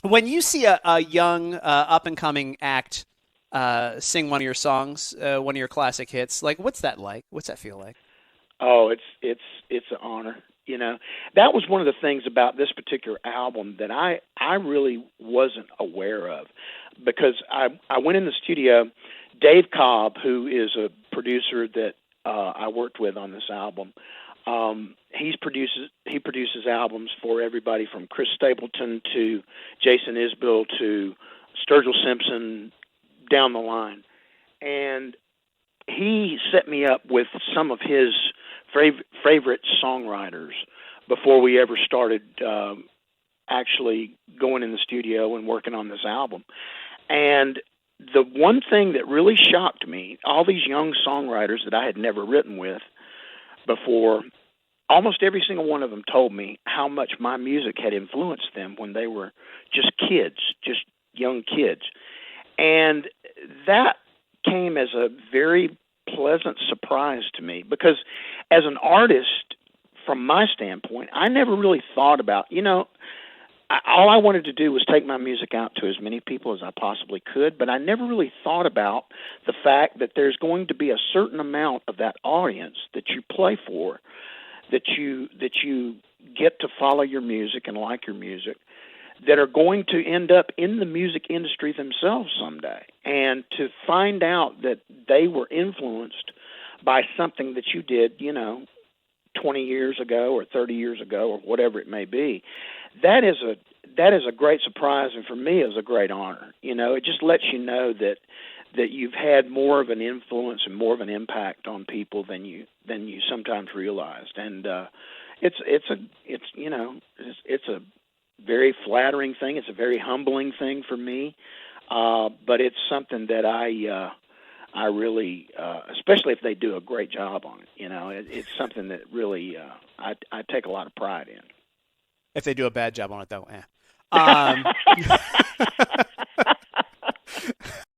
When you see a young up and coming act sing one of your songs, one of your classic hits, like what's that like? What's that feel like? Oh, it's an honor. You know, that was one of the things about this particular album that I really wasn't aware of, because I went in the studio. Dave Cobb, who is a producer that I worked with on this album, he produces albums for everybody from Chris Stapleton to Jason Isbell to Sturgill Simpson down the line, and he set me up with some of his favorite songwriters before we ever started actually going in the studio and working on this album. And the one thing that really shocked me, all these young songwriters that I had never written with before, almost every single one of them told me how much my music had influenced them when they were just kids, just young kids. And that came as a very pleasant surprise to me, because as an artist, from my standpoint, I never really thought about, all I wanted to do was take my music out to as many people as I possibly could, but I never really thought about the fact that there's going to be a certain amount of that audience that you play for, that you get to follow your music and like your music, that are going to end up in the music industry themselves someday. And to find out that they were influenced by something that you did, 20 years ago or 30 years ago or whatever it may be, that is a great surprise, and for me is a great honor. It just lets you know that you've had more of an influence and more of an impact on people than you sometimes realized. And it's a very flattering thing. It's a very humbling thing for me, but it's something that I really, especially if they do a great job on it. It's something that really I take a lot of pride in. If they do a bad job on it, though,